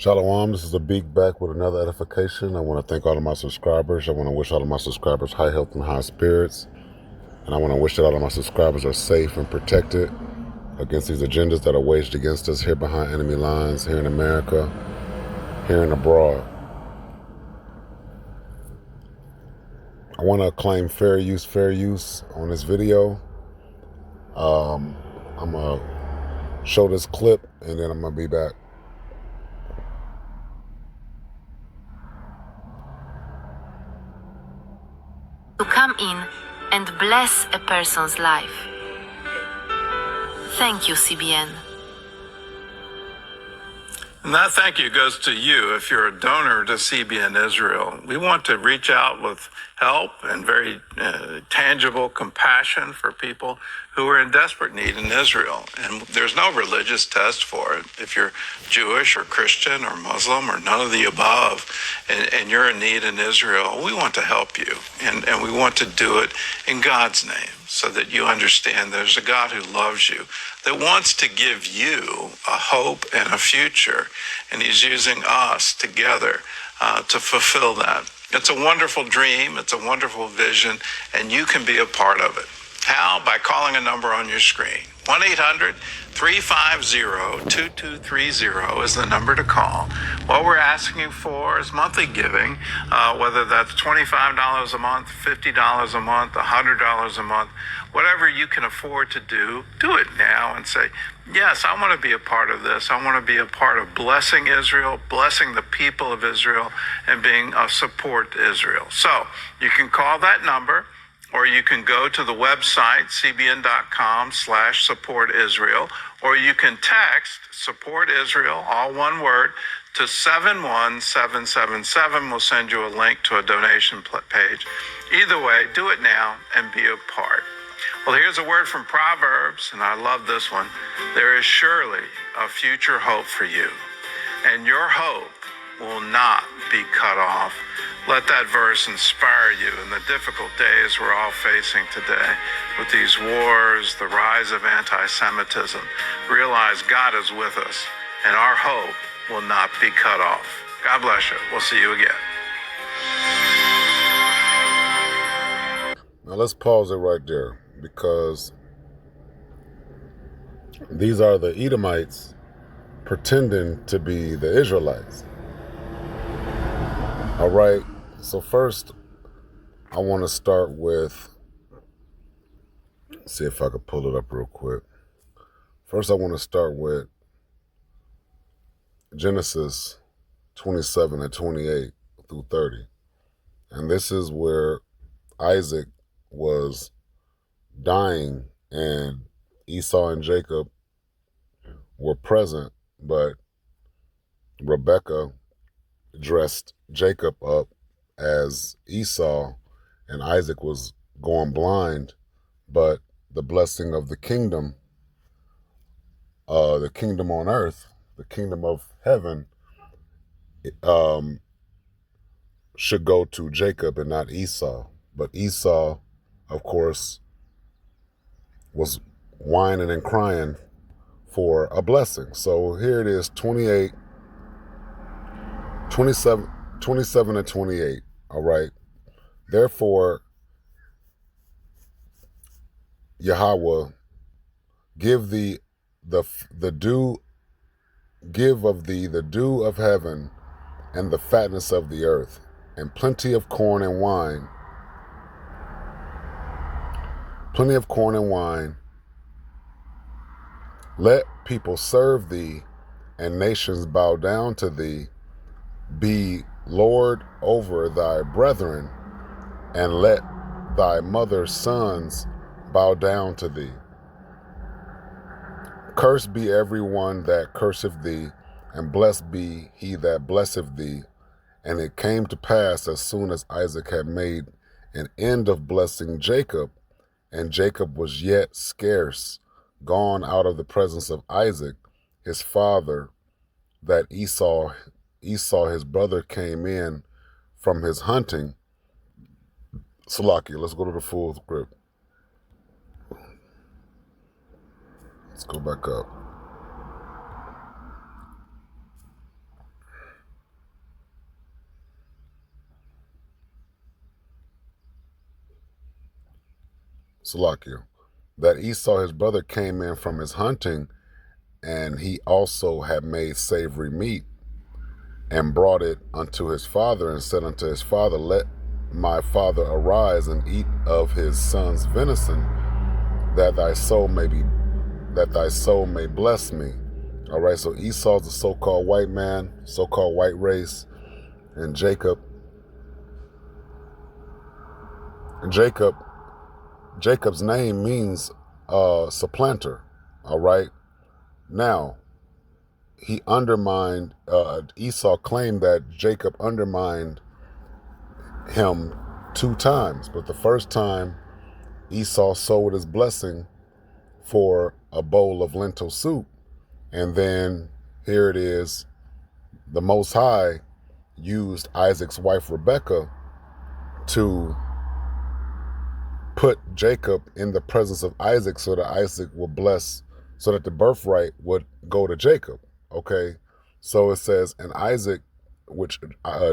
Shalom, this is a Big back with another edification. I want to thank all of my subscribers. I want to wish all of my subscribers high health and high spirits. And I want to wish that all of my subscribers are safe and protected against these agendas that are waged against us here behind enemy lines, here in America, here and abroad. I want to claim fair use on this video. I'm going to show this clip and then I'm going to be back. To come in and bless a person's life. Thank you, CBN. And that thank you goes to you if you're a donor to CBN Israel. We want to reach out with help and very tangible compassion for people who are in desperate need in Israel. And there's no religious test for it. If you're Jewish or Christian or Muslim or none of the above, and you're in need in Israel, we want to help you. And we want to do it in God's name so that you understand there's a God who loves you, that wants to give you a hope and a future. And he's using us together to fulfill that. It's a wonderful dream. It's a wonderful vision, and you can be a part of it. How? By calling a number on your screen. 1-800-350-2230 is the number to call. What we're asking you for is monthly giving, whether that's $25 a month, $50 a month, $100 a month, whatever you can afford to do it now and say, yes, I want to be a part of this. I want to be a part of blessing Israel, blessing the people of Israel, and being a support to Israel. So you can call that number, or you can go to the website, cbn.com/supportisrael, or you can text support Israel, all one word, to 71777. We'll send you a link to a donation page. Either way, do it now and be a part. Well, here's a word from Proverbs, and I love this one. There is surely a future hope for you, and your hope will not be cut off. Let that verse inspire you in the difficult days we're all facing today with these wars, the rise of anti-Semitism. Realize God is with us, and our hope will not be cut off. God bless you. We'll see you again. Now let's pause it right there, because these are the Edomites pretending to be the Israelites. All right, so first I want to start with, see if I could pull it up real quick. First I want to start with Genesis 27 and 28 through 30. And this is where Isaac was dying and Esau and Jacob were present, but Rebekah dressed Jacob up as Esau and Isaac was going blind, but the blessing of the kingdom on earth, the kingdom of heaven, should go to Jacob and not Esau. But Esau, of course, was whining and crying for a blessing. So here it is, 27 and 28. All right. Therefore, Yahweh, give thee the dew, give of thee the dew of heaven and the fatness of the earth, and plenty of corn and wine, Let people serve thee, and nations bow down to thee. Be Lord over thy brethren, and let thy mother's sons bow down to thee. Cursed be every one that curseth thee, and blessed be he that blesseth thee. And it came to pass, as soon as Isaac had made an end of blessing Jacob, and Jacob was yet scarce gone out of the presence of Isaac, his father, that Esau his brother came in from his hunting. Salakia, let's go to the full script. Let's go back up. Salakia, that Esau his brother came in from his hunting, and he also had made savory meat, and brought it unto his father, and said unto his father, let my father arise and eat of his son's venison, that thy soul may bless me. All right, so Esau's the so-called white man, so-called white race, and Jacob's name means supplanter. All right, now he undermined. Esau claimed that Jacob undermined him 2 times, but the first time Esau sold his blessing for a bowl of lentil soup, and then here it is, the Most High used Isaac's wife Rebekah to put Jacob in the presence of Isaac so that Isaac would bless, so that the birthright would go to Jacob. Okay, so it says, and Isaac, which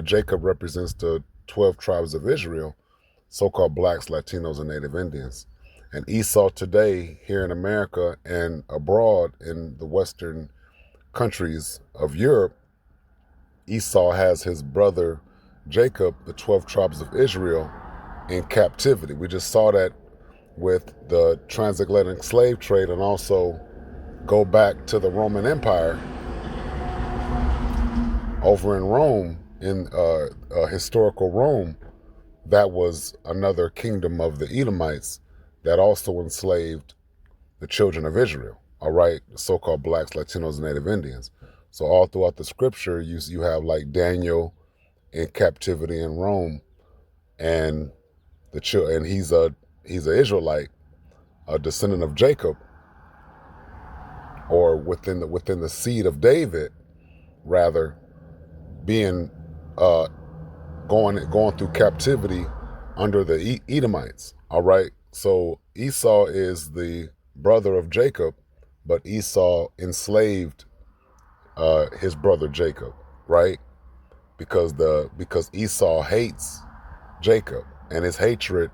Jacob represents the 12 tribes of Israel, so-called blacks, Latinos, and Native Indians. And Esau today, here in America and abroad in the Western countries of Europe, Esau has his brother Jacob, the 12 tribes of Israel, in captivity. We just saw that with the transatlantic slave trade, and also go back to the Roman Empire over in Rome, in historical Rome. That was another kingdom of the Edomites that also enslaved the children of Israel, all right, the so-called blacks, Latinos, and Native Indians. So all throughout the scripture, you have like Daniel in captivity in Rome, and he's an Israelite, a descendant of Jacob, or within the seed of David, rather, being going through captivity under the Edomites. All right, so Esau is the brother of Jacob, but Esau enslaved his brother Jacob, right? Because Esau hates Jacob, and his hatred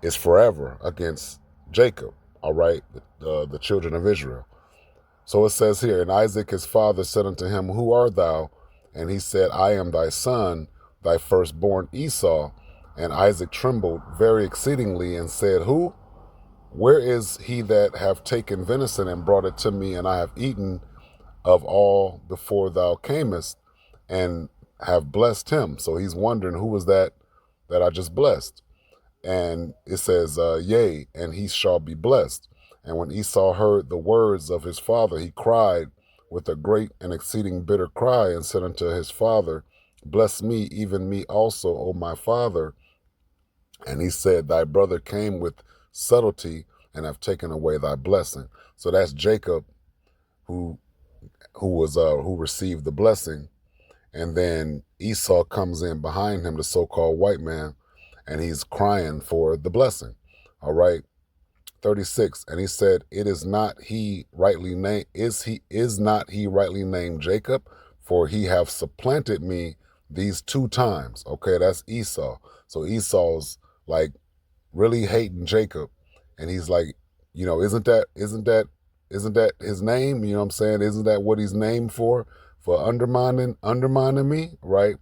is forever against Jacob. All right, the children of Israel. So it says here, and Isaac his father said unto him, who art thou? And he said, I am thy son, thy firstborn Esau. And Isaac trembled very exceedingly and said, who? Where is he that have taken venison and brought it to me, and I have eaten of all before thou camest, and have blessed him? So he's wondering, who was that I just blessed? And it says, yea, and he shall be blessed. And when Esau heard the words of his father, he cried with a great and exceeding bitter cry, and said unto his father, bless me, even me also, O my father. And he said, thy brother came with subtlety, and have taken away thy blessing. So that's Jacob, who received the blessing. And then Esau comes in behind him, the so-called white man, and he's crying for the blessing. All right. 36. And he said, it is not he rightly named, is not he rightly named Jacob, for he have supplanted me these 2 times. Okay, that's Esau. So Esau's like really hating Jacob, and he's like, isn't that his name? You know what I'm saying? Isn't that what he's named for undermining me, right?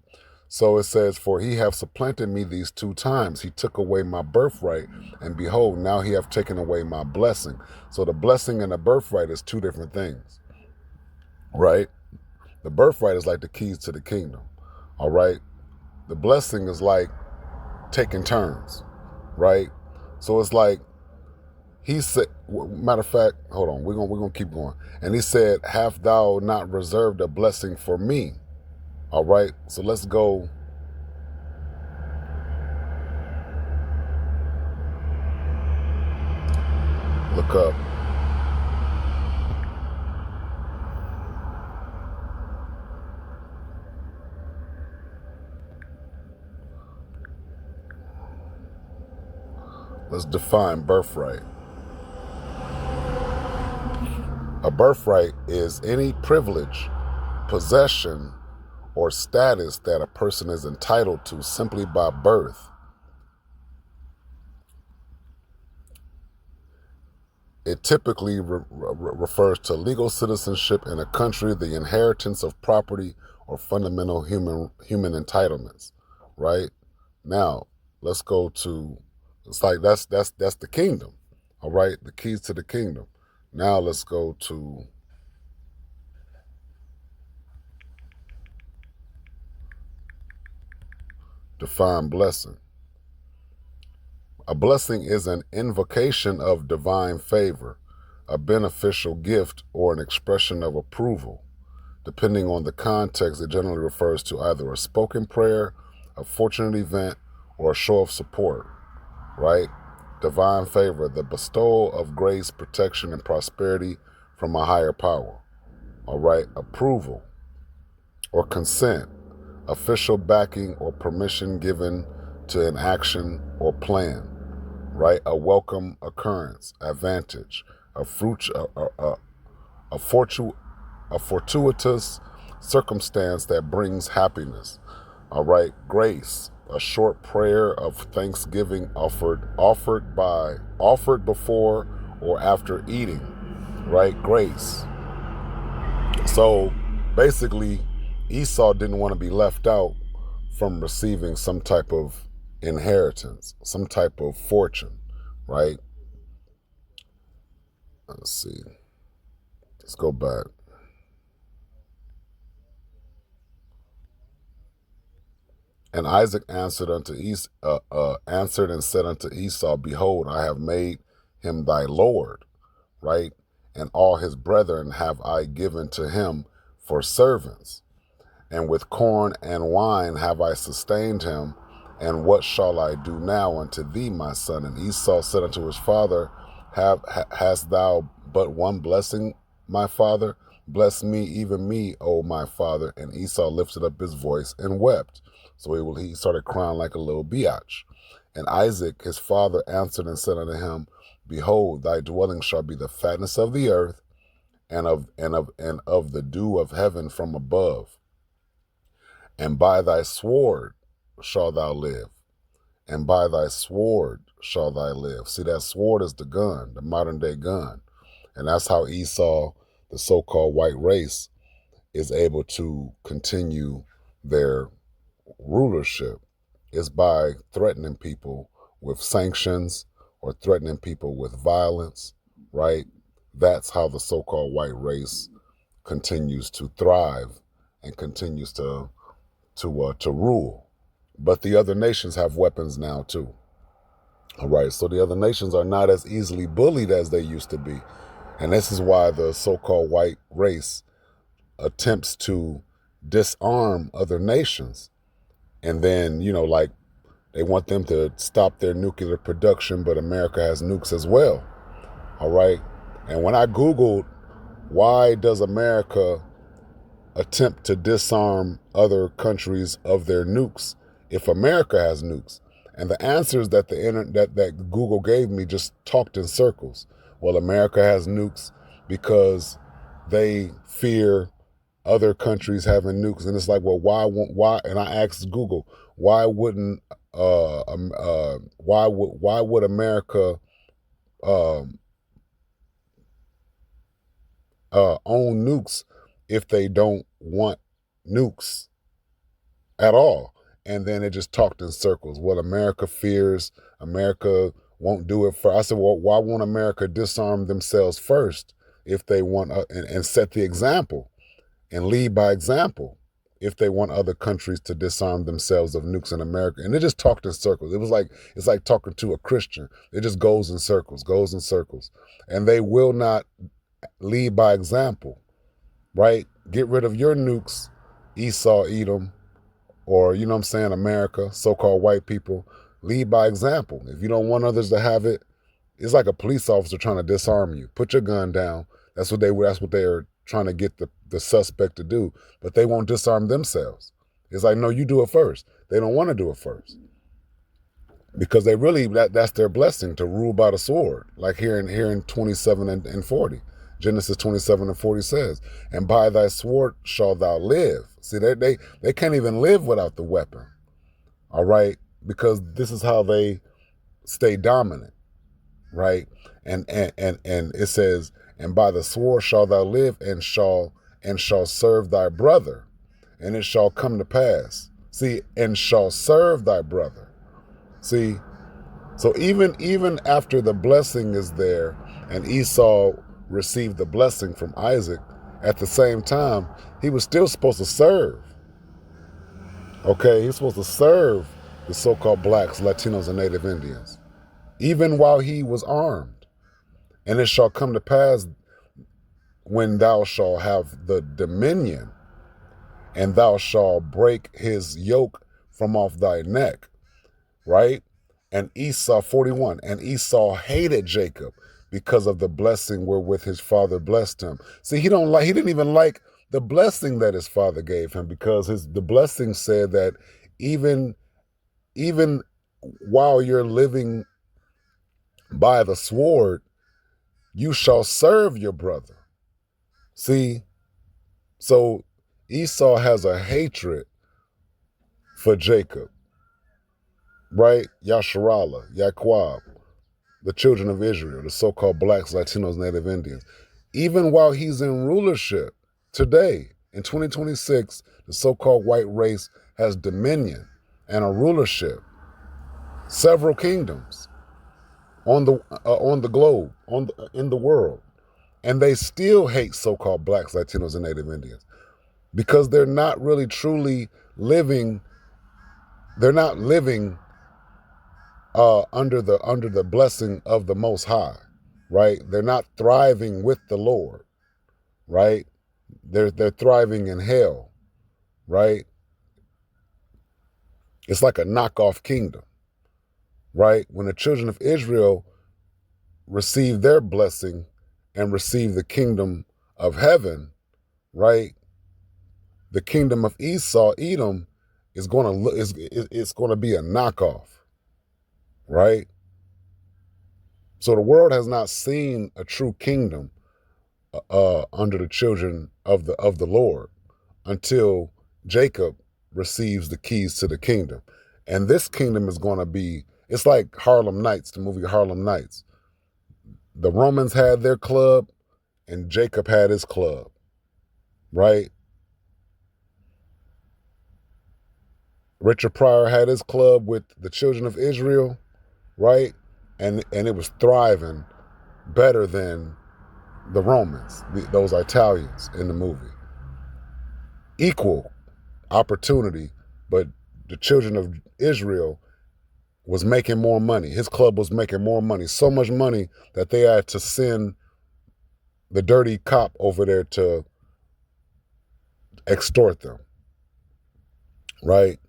So it says, for he have supplanted me these 2 times. He took away my birthright, and behold, now he have taken away my blessing. So the blessing and the birthright is 2 different things, right? The birthright is like the keys to the kingdom, all right? The blessing is like taking turns, right? So it's like, he said, matter of fact, hold on, we're gonna keep going. And he said, have thou not reserved a blessing for me? All right, so let's go. Look up. Let's define birthright. A birthright is any privilege, possession, or status that a person is entitled to simply by birth. It typically refers to legal citizenship in a country, the inheritance of property, or fundamental human entitlements. Right now, let's go to. It's like that's the kingdom. All right, the keys to the kingdom. Now let's go to define blessing. A blessing is an invocation of divine favor, a beneficial gift, or an expression of approval. Depending on the context, it generally refers to either a spoken prayer, a fortunate event, or a show of support, right? Divine favor, the bestowal of grace, protection, and prosperity from a higher power, all right? Approval or consent, official backing or permission given to an action or plan, right? A welcome occurrence, advantage, a fortuitous circumstance that brings happiness. All right, grace, a short prayer of thanksgiving offered before or after eating, right? Grace. So basically, Esau didn't want to be left out from receiving some type of inheritance, some type of fortune, right? Let's see. Let's go back. And Isaac answered answered and said unto Esau, Behold, I have made him thy Lord, right? And all his brethren have I given to him for servants. And with corn and wine have I sustained him. And what shall I do now unto thee, my son? And Esau said unto his father, Hast thou but one blessing, my father? Bless me, even me, O my father. And Esau lifted up his voice and wept. So he started crying like a little biatch. And Isaac, his father, answered and said unto him, Behold, thy dwelling shall be the fatness of the earth, and of the dew of heaven from above. And by thy sword shalt thou live, and by thy sword shall thy live. See, that sword is the gun, the modern day gun. And that's how Esau, the so-called white race, is able to continue their rulership, is by threatening people with sanctions or threatening people with violence, right? That's how the so-called white race continues to thrive and continues to rule. But the other nations have weapons now too. All right, so the other nations are not as easily bullied as they used to be. And this is why the so-called white race attempts to disarm other nations. And then, like they want them to stop their nuclear production, but America has nukes as well. All right. And when I Googled, why does America attempt to disarm other countries of their nukes if America has nukes? And the answers that that Google gave me just talked in circles. Well, America has nukes because they fear other countries having nukes, and it's like, well, why? And I asked Google, why would America own nukes if they don't want nukes at all? And then it just talked in circles. Well, America fears, America won't do it first. I said, well, why won't America disarm themselves first if they want and set the example and lead by example if they want other countries to disarm themselves of nukes in America? And it just talked in circles. It's like talking to a Christian. It just goes in circles. And they will not lead by example, right? Get rid of your nukes, Esau, Edom, or, you know what I'm saying, America, so-called white people. Lead by example. If you don't want others to have it, it's like a police officer trying to disarm you. Put your gun down. That's what they're trying to get the suspect to do. But they won't disarm themselves. It's like, no, you do it first. They don't want to do it first. Because they really, that's their blessing, to rule by the sword. Like here in 27 and 40. Genesis 27 and 40 says, and by thy sword shalt thou live. See, they can't even live without the weapon. All right? Because this is how they stay dominant. right? And it says, and by the sword shalt thou live, and shall serve thy brother, and it shall come to pass. See, and shall serve thy brother. See, so even after the blessing is there, and Esau received the blessing from Isaac, at the same time, he was still supposed to serve. Okay, he's supposed to serve the so-called blacks, Latinos, and Native Indians, even while he was armed. And it shall come to pass when thou shalt have the dominion, and thou shalt break his yoke from off thy neck, right? And Esau, 41, and Esau hated Jacob because of the blessing wherewith his father blessed him. See, he didn't even like the blessing that his father gave him, because the blessing said that even while you're living by the sword, you shall serve your brother. See, so Esau has a hatred for Jacob, right? Yasharallah, Yaquab, the children of Israel, the so-called blacks, Latinos, Native Indians. Even while he's in rulership today, in 2026, the so-called white race has dominion and a rulership, several kingdoms on the globe, in the world. And they still hate so-called blacks, Latinos, and Native Indians, because they're not really truly living. They're not living under the blessing of the Most High, right? They're not thriving with the Lord, right? They're thriving in hell, right? It's like a knockoff kingdom, right? When the children of Israel receive their blessing and receive the kingdom of heaven, right? The kingdom of Esau, Edom, is going to be a knockoff, right? So the world has not seen a true kingdom under the children of the Lord until Jacob receives the keys to the kingdom. And this kingdom is going to be, it's like Harlem Nights, the movie Harlem Nights. The Romans had their club and Jacob had his club, right? Richard Pryor had his club with the children of Israel, right? And it was thriving better than the Romans, those Italians in the movie. Equal opportunity, but the children of Israel was making more money. His club was making more money, so much money that they had to send the dirty cop over there to extort them, right?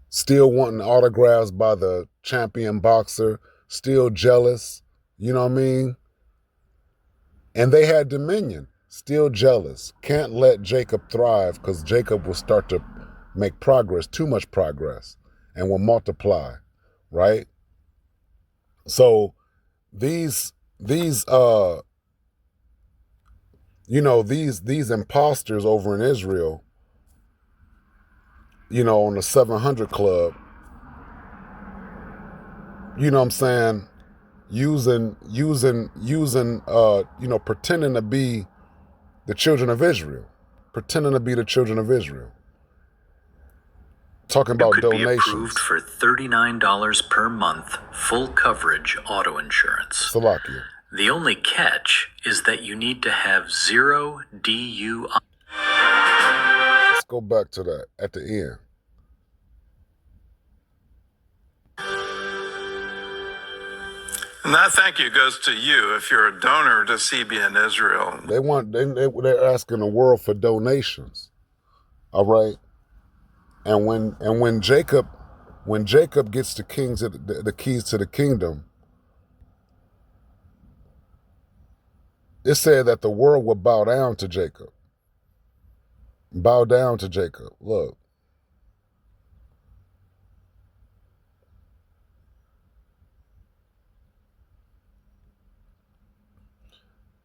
Still wanting autographs by the champion boxer, still jealous, you know what I mean? And they had dominion, still jealous. Can't let Jacob thrive, because Jacob will start to make progress, too much progress, and will multiply, right? So these imposters over in Israel, on the 700 Club, you know what I'm saying, pretending to be the children of Israel, talking about You could be donations. approved for $39 per month, full coverage auto insurance. Salakia. The only catch is that you need to have 0 DUI. Let's go back to that at the end. And that thank you goes to you if you're a donor to CBN Israel. They're asking the world for donations. All right. And when Jacob gets the keys to the kingdom, it said that the world will bow down to Jacob. Bow down to Jacob. Look.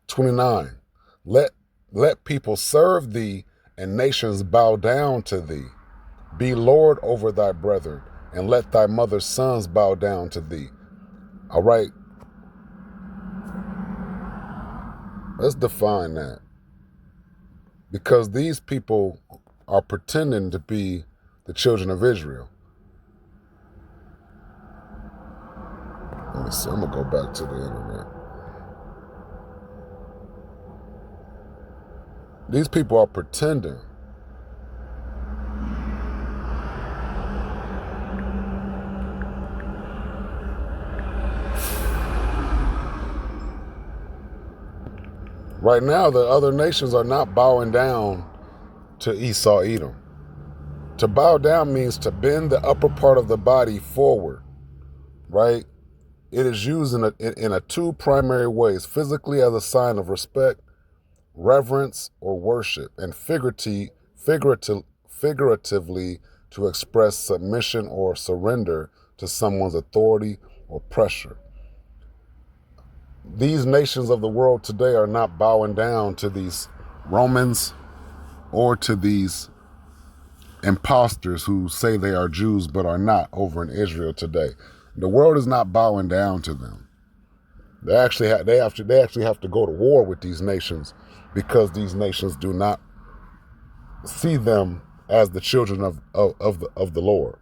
"29. Let people serve thee, and nations bow down to thee. Be Lord over thy brethren, and let thy mother's sons bow down to thee." All right, let's define that. Because these people are pretending to be the children of Israel. Let me see, I'm going to go back to the internet. These people are pretending. Right now, the other nations are not bowing down to Esau, Edom. To bow down means to bend the upper part of the body forward, right? It is used in a two primary ways: physically as a sign of respect, reverence, or worship, and figuratively to express submission or surrender to someone's authority or pressure. These nations of the world today are not bowing down to these Romans or to these imposters who say they are Jews but are not over in Israel today. The world is not bowing down to them. They actually have to go to war with these nations because these nations do not see them as the children of the Lord.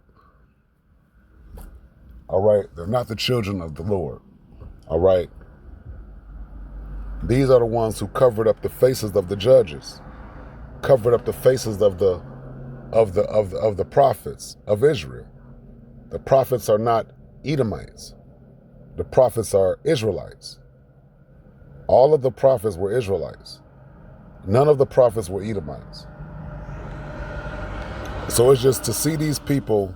All right, they're not the children of the Lord. All right. These are the ones who covered up the faces of the judges, covered up the faces of the prophets of Israel. The prophets are not Edomites. The prophets are Israelites. All of the prophets were Israelites. None of the prophets were Edomites. So it's just to see these people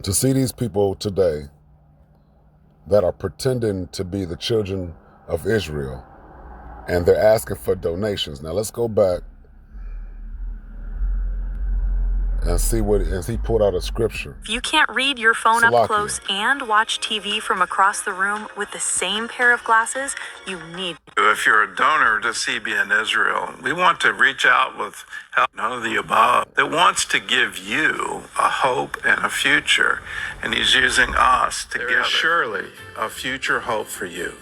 today that are pretending to be the children of Israel, and they're asking for donations. Now let's go back and see as he pulled out a scripture. If you can't read your phone Salakia. up close and watch TV from across the room with the same pair of glasses, you need. If you're a donor to CBN Israel, we want to reach out with help, none of the above, that wants to give you a hope and a future. And he's using us to give surely a future hope for you.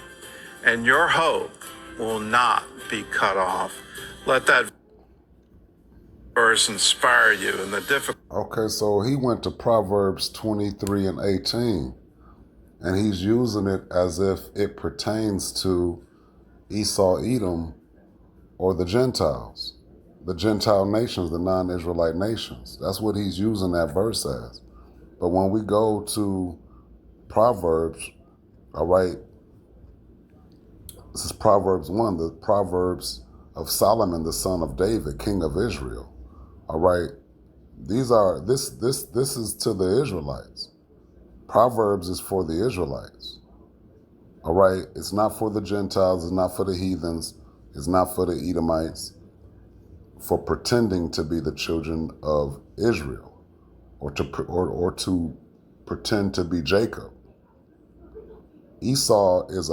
And your hope will not be cut off. Let that verse inspire you in the difficult. Okay, so he went to Proverbs 23 and 18, and he's using it as if it pertains to Esau, Edom, or the Gentiles, the Gentile nations, the non-Israelite nations. That's what he's using that verse as. But when we go to Proverbs, all right, this is Proverbs 1, the Proverbs of Solomon, the son of David, king of Israel. All right, this is to the Israelites. Proverbs is for the Israelites. All right, it's not for the Gentiles, it's not for the heathens, it's not for the Edomites, for pretending to be the children of Israel, or to pretend to be Jacob. Esau is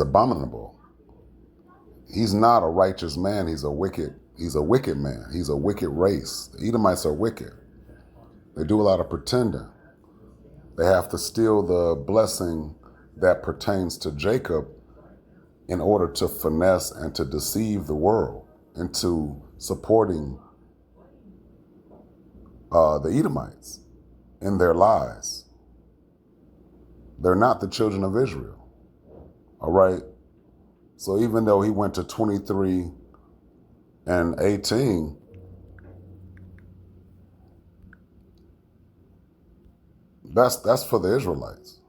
abominable. He's not a righteous man. He's a wicked man. He's a wicked race. The Edomites are wicked. They do a lot of pretending. They have to steal the blessing that pertains to Jacob in order to finesse and to deceive the world into supporting the Edomites in their lies. They're not the children of Israel. All right? So even though he went to 23 and 18, that's for the Israelites.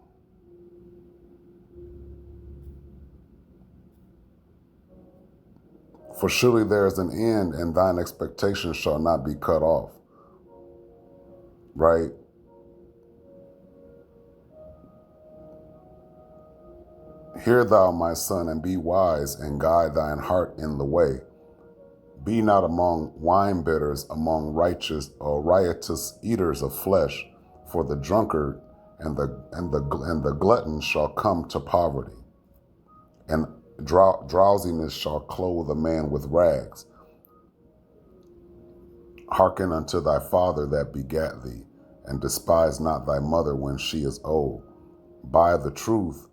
For surely there is an end, and thine expectation shall not be cut off. Right? Hear thou, my son, and be wise, and guide thine heart in the way. Be not among wine bitters, among righteous or riotous eaters of flesh, for the drunkard and the glutton shall come to poverty, and drowsiness shall clothe a man with rags. Hearken unto thy father that begat thee, and despise not thy mother when she is old. Buy the truth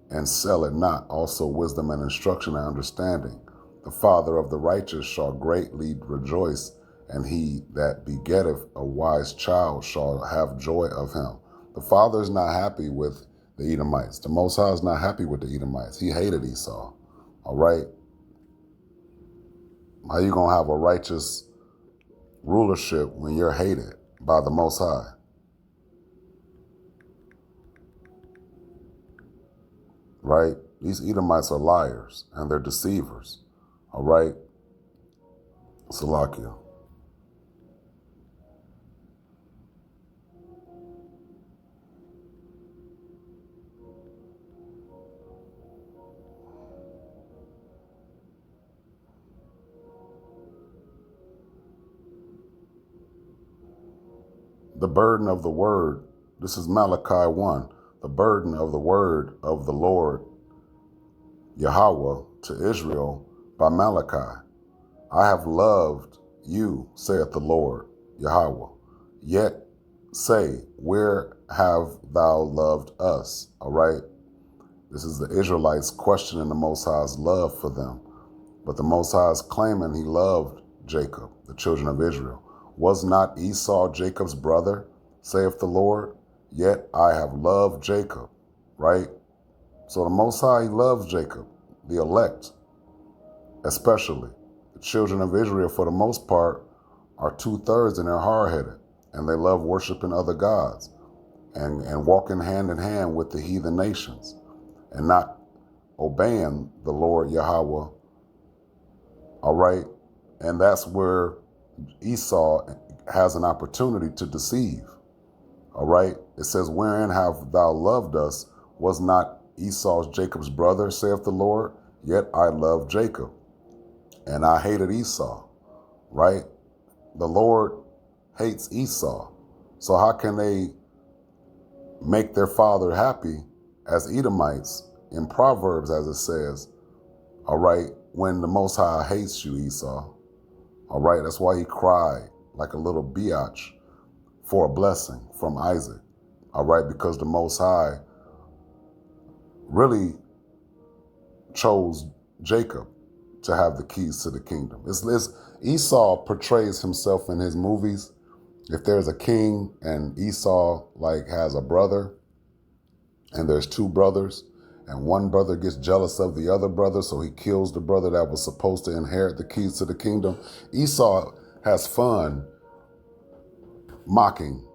and sell it not, also wisdom and instruction and understanding. The father of the righteous shall greatly rejoice, and he that begetteth a wise child shall have joy of him. The father is not happy with the Edomites. The Most High is not happy with the Edomites. He hated Esau. All right? How you going to have a righteous rulership when you're hated by the Most High? Right? These Edomites are liars and they're deceivers. All right? Salakia. The burden of the word. This is Malachi 1. The burden of the word of the Lord Yahweh to Israel by Malachi. I have loved you, saith the Lord Yahweh. Yet say, where have thou loved us? All right. This is the Israelites questioning the Most High's love for them. But the Most High is claiming he loved Jacob, the children of Israel. Was not Esau Jacob's brother, saith the Lord? Yet I have loved Jacob, right? So the Most High, he loves Jacob, the elect, especially. The children of Israel, for the most part, are 2/3 and they're hard-headed, and they love worshiping other gods and walking hand in hand with the heathen nations and not obeying the Lord Yahweh. All right? And that's where Esau has an opportunity to deceive. All right? It says, wherein have thou loved us? Was not Esau Jacob's brother, saith the Lord? Yet I loved Jacob, and I hated Esau. Right? The Lord hates Esau. So how can they make their father happy as Edomites in Proverbs, as it says, all right, when the Most High hates you, Esau? All right, that's why he cried like a little biatch for a blessing from Isaac. All right, because the Most High really chose Jacob to have the keys to the kingdom. Esau portrays himself in his movies. If there's a king and Esau has a brother, and there's two brothers, and one brother gets jealous of the other brother, so he kills the brother that was supposed to inherit the keys to the kingdom. Esau has fun mocking,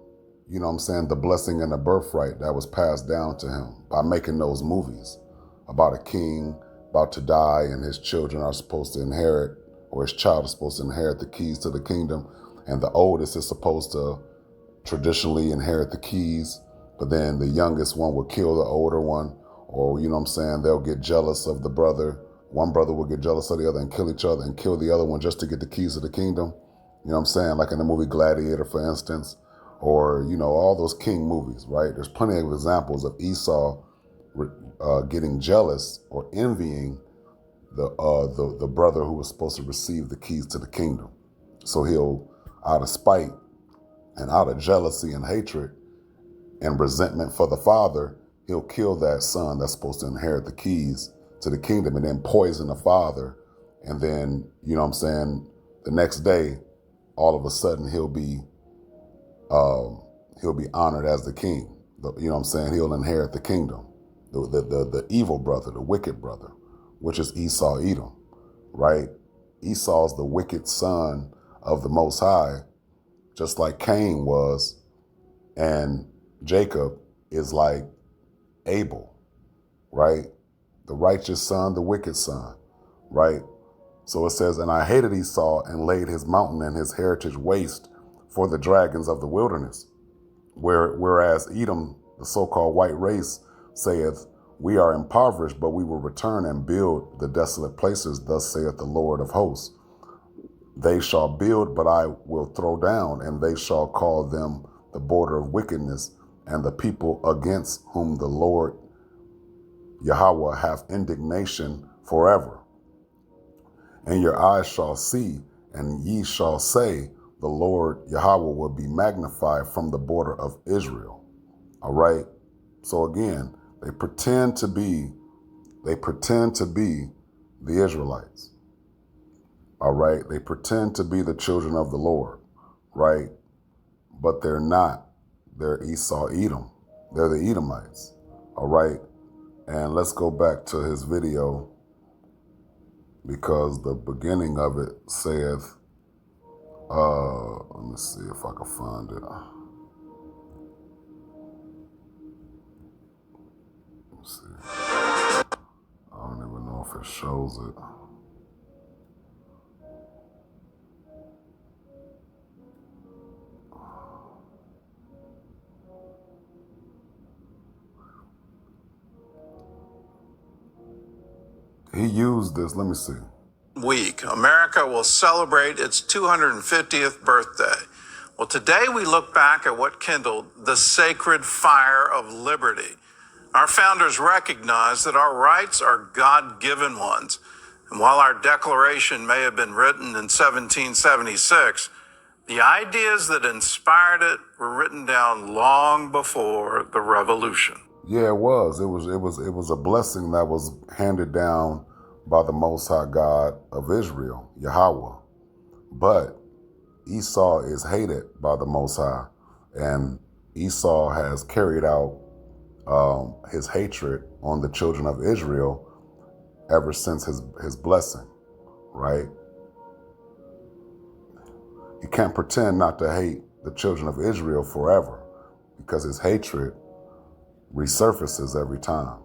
the blessing and the birthright that was passed down to him by making those movies about a king about to die and his children are supposed to inherit, or his child is supposed to inherit the keys to the kingdom, and the oldest is supposed to traditionally inherit the keys, but then the youngest one will kill the older one, or they'll get jealous of the brother. One brother will get jealous of the other and kill each other and kill the other one just to get the keys to the kingdom. Like in the movie Gladiator, for instance, or all those king movies, right? There's plenty of examples of Esau getting jealous or envying the brother who was supposed to receive the keys to the kingdom. So he'll, out of spite and out of jealousy and hatred and resentment for the father, he'll kill that son that's supposed to inherit the keys to the kingdom and then poison the father. And then, the next day, all of a sudden he'll be honored as the king. He'll inherit the kingdom. The evil brother, the wicked brother, which is Esau, Edom, right? Esau's the wicked son of the Most High, just like Cain was, and Jacob is like Abel, right? The righteous son, the wicked son, right? So it says, and I hated Esau and laid his mountain and his heritage waste for the dragons of the wilderness. Whereas Edom, the so-called white race, saith, we are impoverished, but we will return and build the desolate places, thus saith the Lord of hosts. They shall build, but I will throw down, and they shall call them the border of wickedness, and the people against whom the Lord Yahweh hath indignation forever. And your eyes shall see, and ye shall say, the Lord Yahweh would be magnified from the border of Israel. All right. So again, they pretend to be the Israelites. All right. They pretend to be the children of the Lord, right? But they're not. They're Esau, Edom. They're the Edomites. All right. And let's go back to his video, because the beginning of it saith, let me see if I can find it. Let's see. I don't even know if it shows it. He used this, let me see. Week, America will celebrate its 250th birthday. Well, today we look back at what kindled the sacred fire of liberty. Our founders recognized that our rights are God-given ones. And while our Declaration may have been written in 1776, the ideas that inspired it were written down long before the Revolution. Yeah, it was. It was a blessing that was handed down by the Most High God of Israel, Yahweh. But Esau is hated by the Most High, and Esau has carried out his hatred on the children of Israel ever since his blessing, right? You can't pretend not to hate the children of Israel forever, because his hatred resurfaces every time.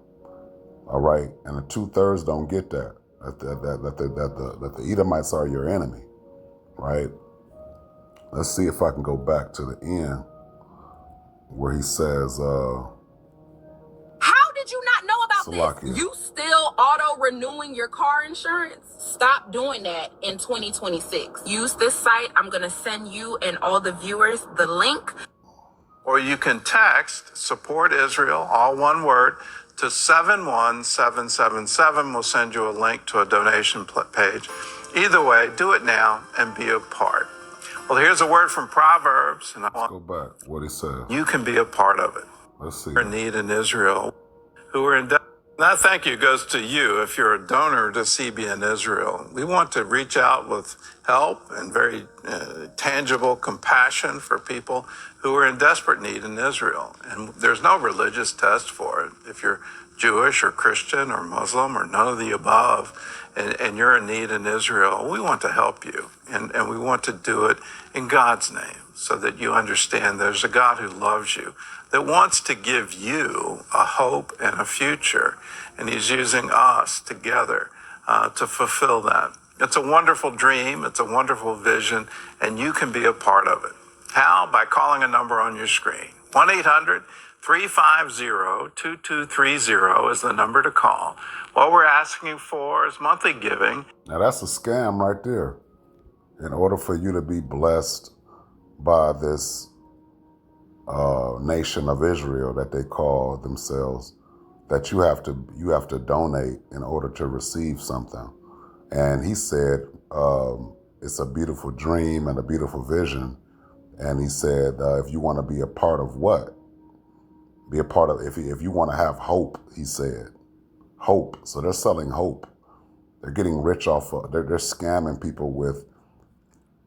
All right, and the 2/3 don't get that the Edomites are your enemy, right? Let's see if I can go back to the end where he says, How did you not know about Salakia. this? You still auto-renewing your car insurance? Stop doing that in 2026. Use this site. I'm going to send you and all the viewers the link. Or you can text Support Israel, all one word, to 71777. We'll send you a link to a donation page. Either way, do it now and be a part. Well, here's a word from Proverbs, and I want go back, what he says. you can be a part of it. Let's see. Our need in Israel, who are in debt. That thank you goes to you if you're a donor to CBN Israel. We want to reach out with help and very tangible compassion for people who are in desperate need in Israel. And there's no religious test for it. If you're Jewish or Christian or Muslim or none of the above, and you're in need in Israel, we want to help you. And we want to do it in God's name so that you understand there's a God who loves you, that wants to give you a hope and a future. And he's using us together to fulfill that. It's a wonderful dream. It's a wonderful vision, and you can be a part of it. How? By calling a number on your screen. 1-800-350-2230 is the number to call. What we're asking for is monthly giving. Now that's a scam right there. In order for you to be blessed by this nation of Israel that they call themselves, that you have to donate in order to receive something. And he said it's a beautiful dream and a beautiful vision. And he said if you want to be a part of what? Be a part of, if you want to have hope, he said. Hope. So they're selling hope. They're getting rich off of, they're scamming people with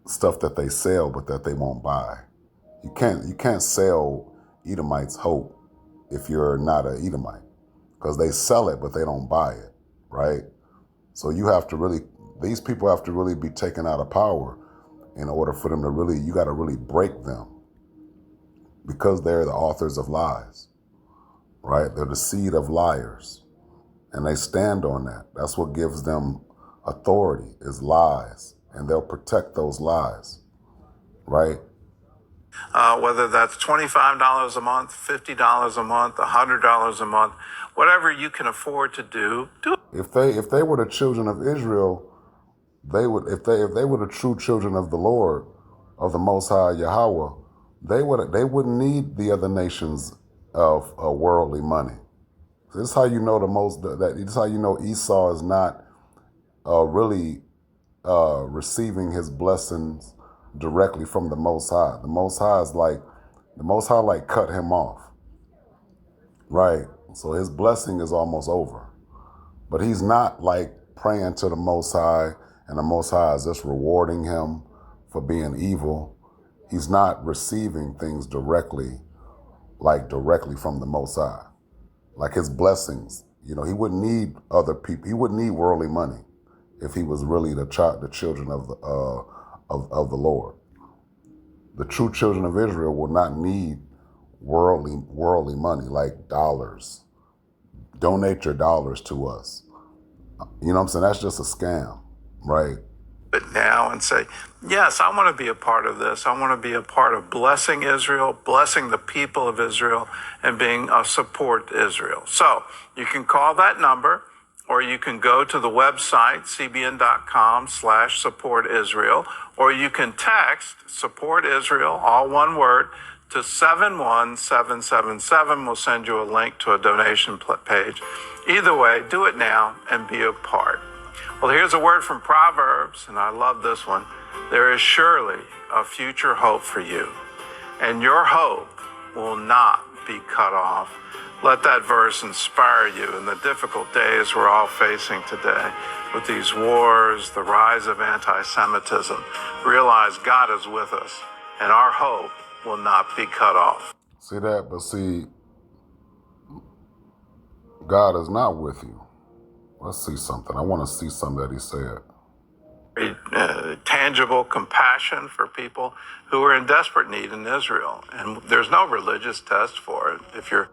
stuff that they sell but that they won't buy. You can't sell Edomites hope if you're not an Edomite, because they sell it but they don't buy it, right? So you have to really, these people have to really be taken out of power in order for them to really, you got to really break them, because they're the authors of lies, right? They're the seed of liars, and they stand on that. That's what gives them authority, is lies, and they'll protect those lies, right? Whether that's $25 a month, $50 a month, $100 a month, whatever you can afford to do it. If they were the children of Israel, they would, if they were the true children of the Lord, of the Most High Yahweh, they wouldn't need the other nations of worldly money. This is how you know this is how you know Esau is not really receiving his blessings directly from the Most High. The Most High like cut him off, right? So his blessing is almost over. But he's not like praying to the Most High and the Most High is just rewarding him for being evil. He's not receiving things directly from the Most High. Like his blessings, he wouldn't need other people. He wouldn't need worldly money if he was really the children of the Lord. The true children of Israel will not need worldly money like dollars. Donate your dollars to us. You know what I'm saying? That's just a scam, right? But now and say, yes, I want to be a part of this. I want to be a part of blessing Israel, blessing the people of Israel, and being a support Israel. So you can call that number, or you can go to the website, cbn.com/support Israel, or you can text support Israel, all one word, to 71777. We'll send you a link to a donation page. Either way, do it now and be a part. Well, here's a word from Proverbs, and I love this one. There is surely a future hope for you, and your hope will not be cut off. Let that verse inspire you in the difficult days we're all facing today with these wars, the rise of anti-Semitism. Realize God is with us, and our hope will not be cut off. See that? But see, God is not with you. Let's see something. I want to see something that he said. Tangible compassion for people who are in desperate need in Israel. And there's no religious test for it. If you're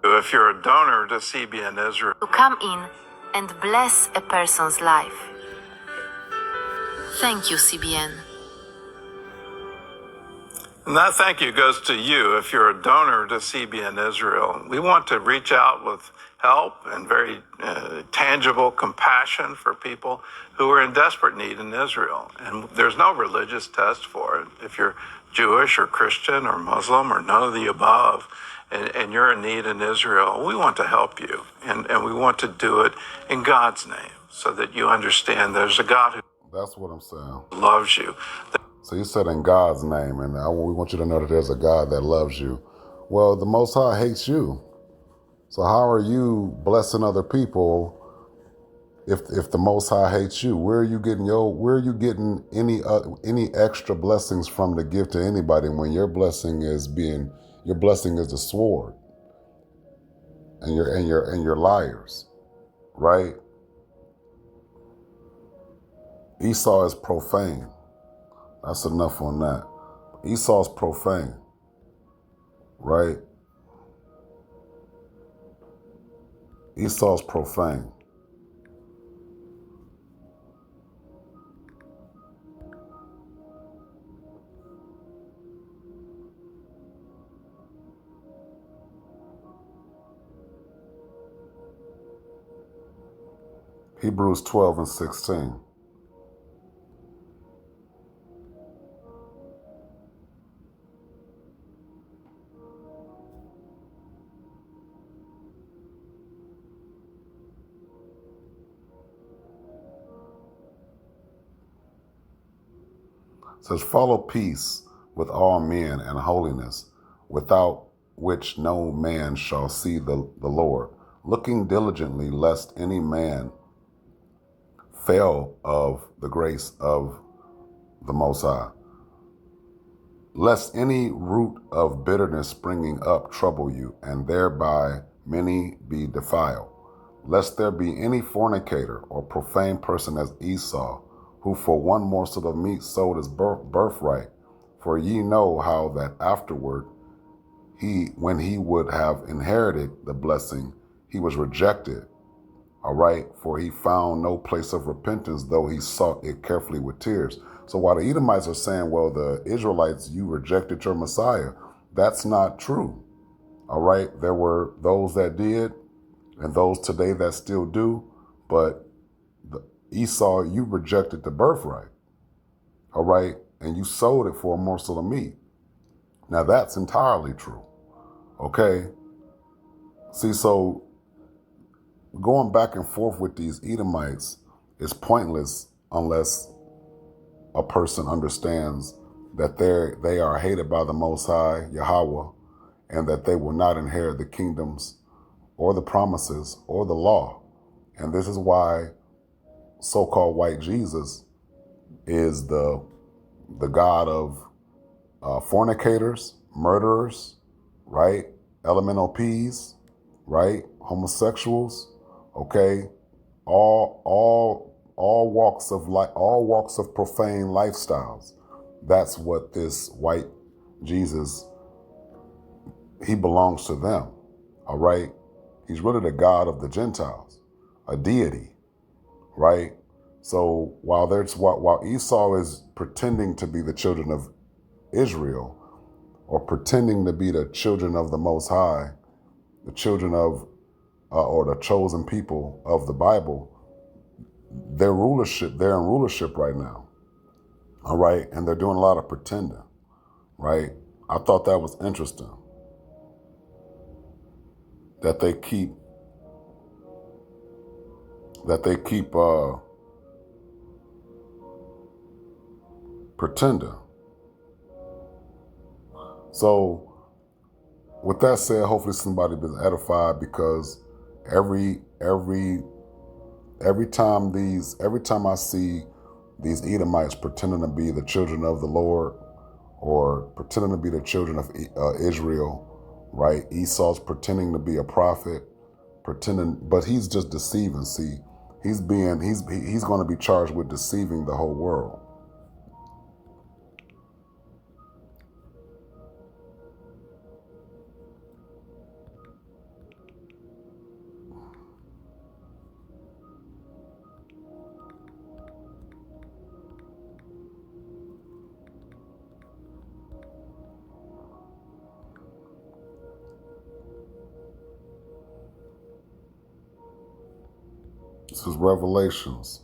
a donor to CBN Israel, To come in and bless a person's life. Thank you, CBN. and that thank you goes to you if you're a donor to CBN Israel. We want to reach out with help and very tangible compassion for people who are in desperate need in Israel. And there's no religious test for it. If you're Jewish or Christian or Muslim or none of the above, and you're in need in Israel, we want to help you. And we want to do it in God's name so that you understand there's a God who That's what I'm saying. loves you. So you said in God's name, and we want you to know that there's a God that loves you. Well, the Most High hates you. So how are you blessing other people if the Most High hates you? Where are you getting any extra blessings from to give to anybody when your blessing is the sword, and you're liars, right? Esau is profane. That's enough on that. Esau's profane, right? Esau's profane. Hebrews 12:16. It says, follow peace with all men and holiness, without which no man shall see the Lord, looking diligently lest any man fail of the grace of the Most High, lest any root of bitterness springing up trouble you, and thereby many be defiled, lest there be any fornicator or profane person as Esau, who for one morsel of meat sold his birthright. For ye know how that afterward when he would have inherited the blessing, he was rejected. All right, for he found no place of repentance, though he sought it carefully with tears. So while the Edomites are saying, well, the Israelites, you rejected your Messiah, that's not true. All right, there were those that did and those today that still do, but Esau, you rejected the birthright. All right, and you sold it for a morsel of meat. Now that's entirely true. Okay, see, so going back and forth with these Edomites is pointless unless a person understands that they are hated by the Most High, Yahweh, and that they will not inherit the kingdoms or the promises or the law. And this is why so-called white Jesus is the God of fornicators, murderers, right? LMNOPs, right? Homosexuals, okay? All walks of life, all walks of profane lifestyles. That's what this white Jesus, he belongs to them. All right? He's really the God of the Gentiles, a deity, right? So while Esau is pretending to be the children of Israel, or pretending to be the children of the Most High, the children of or the chosen people of the Bible, they're in rulership right now. All right, and they're doing a lot of pretending, right? I thought that was interesting, that they keep pretending. So with that said, hopefully somebody been edified, because every time I see these Edomites pretending to be the children of the Lord, or pretending to be the children of Israel, right? Esau's pretending to be a prophet, but he's just deceiving. See, he's going to be charged with deceiving the whole world. This is Revelations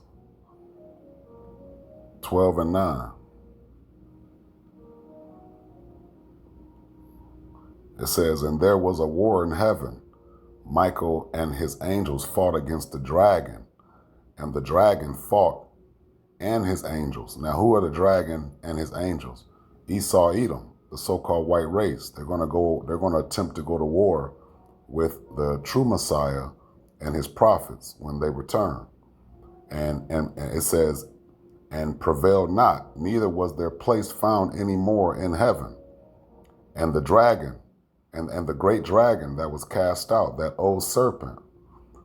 12 and 9. It says, "And there was a war in heaven. Michael and his angels fought against the dragon, and the dragon fought and his angels." Now, who are the dragon and his angels? Esau, Edom, the so-called white race. They're going to attempt to go to war with the true Messiah and his prophets when they return. And it says, "And prevailed not, neither was their place found any more in heaven. And the dragon, and the great dragon that was cast out, that old serpent,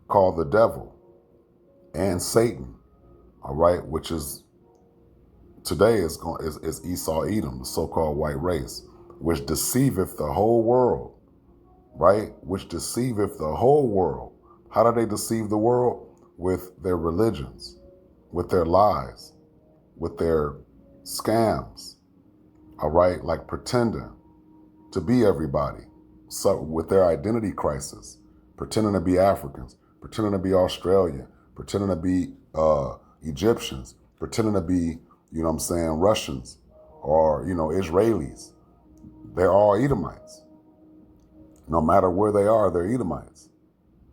called the devil and Satan," all right, which is today is Esau, Edom, the so-called white race, "which deceiveth the whole world," right? Which deceiveth the whole world. How do they deceive the world? With their religions, with their lies, with their scams, all right? Like pretending to be everybody. So with their identity crisis, pretending to be Africans, pretending to be Australian, pretending to be Egyptians, pretending to be, Russians, or, Israelis. They're all Edomites. No matter where they are, they're Edomites.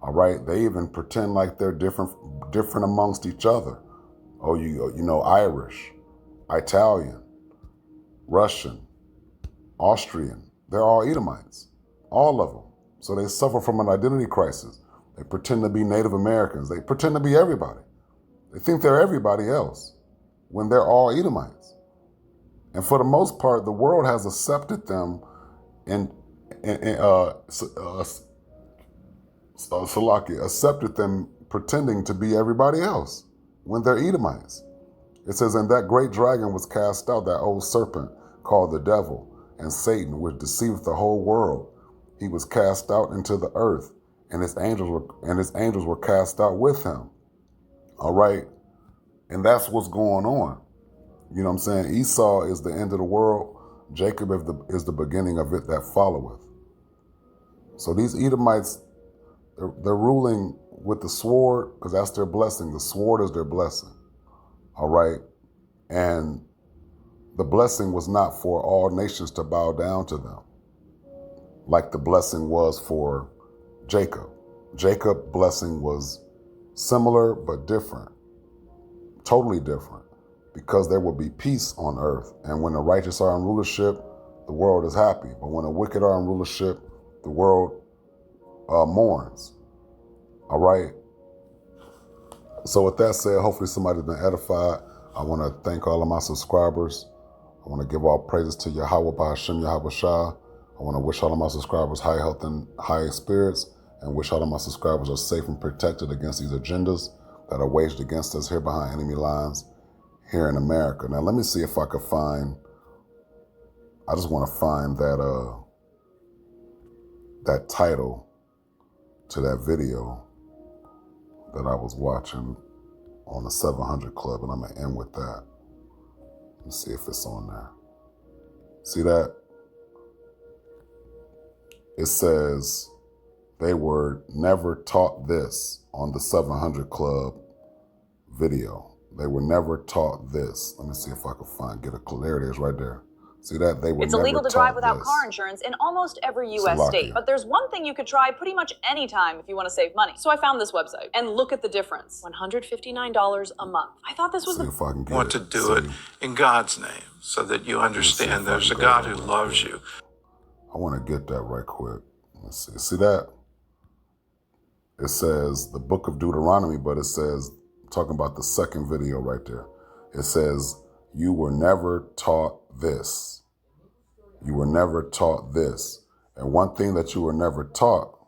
All right. They even pretend like they're different amongst each other. Oh, Irish, Italian, Russian, Austrian. They're all Edomites, all of them. So they suffer from an identity crisis. They pretend to be Native Americans. They pretend to be everybody. They think they're everybody else when they're all Edomites. And for the most part, the world has accepted them accepted them pretending to be everybody else when they're Edomites. It says, "And that great dragon was cast out, that old serpent called the devil and Satan, which deceiveth the whole world. He was cast out into the earth, and his angels were cast out with him." All right. And that's what's going on. You know what I'm saying? Esau is the end of the world. Jacob is the beginning of it that followeth. So these Edomites, they're ruling with the sword, because that's their blessing. The sword is their blessing. All right. And the blessing was not for all nations to bow down to them, like the blessing was for Jacob. Jacob's blessing was similar but different, totally different, because there will be peace on earth. And when the righteous are in rulership, the world is happy. But when the wicked are in rulership, the world mourns. All right? So with that said, hopefully somebody's been edified. I want to thank all of my subscribers. I want to give all praises to Yahweh by Hashem Yahweh Shah. I want to wish all of my subscribers high health and high spirits, and wish all of my subscribers are safe and protected against these agendas that are waged against us here behind enemy lines here in America. Now let me see if I could find, I just want to find that title to that video that I was watching on the 700 Club, and I'm going to end with that. Let's see if it's on there. See that? It says, they were never taught this on the 700 Club video. They were never taught this. Let me see if I can get a clue. There it is right there. See that? They were It's never illegal to taught drive without this. car insurance in almost every U.S. Salakia. state. But there's one thing you could try pretty much any time if you want to save money. So I found this website, and look at the difference. $159 a month. I thought this was See if I can get Want to do it in God's name so that you understand there's a God who loves you. I want to get that right quick. Let's see. See that? It says the book of Deuteronomy, but it says, talking about the second video right there. It says, you were never taught this. You were never taught this. And one thing that you were never taught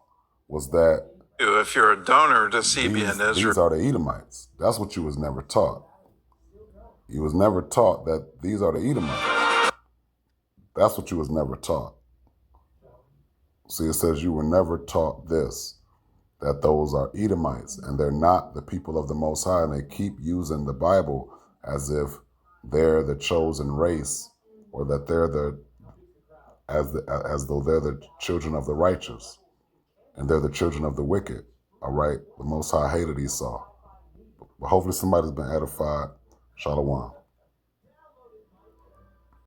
was that If you're a donor to CBN Israel, these are the Edomites. That's what you was never taught. You was never taught that these are the Edomites. That's what you was never taught. See, it says you were never taught this, that those are Edomites, and they're not the people of the Most High, and they keep using the Bible as if they're the chosen race, or that they're as though they're the children of the righteous, and they're the children of the wicked. All right? The Most High hated Esau. But hopefully somebody's been edified. Shalom.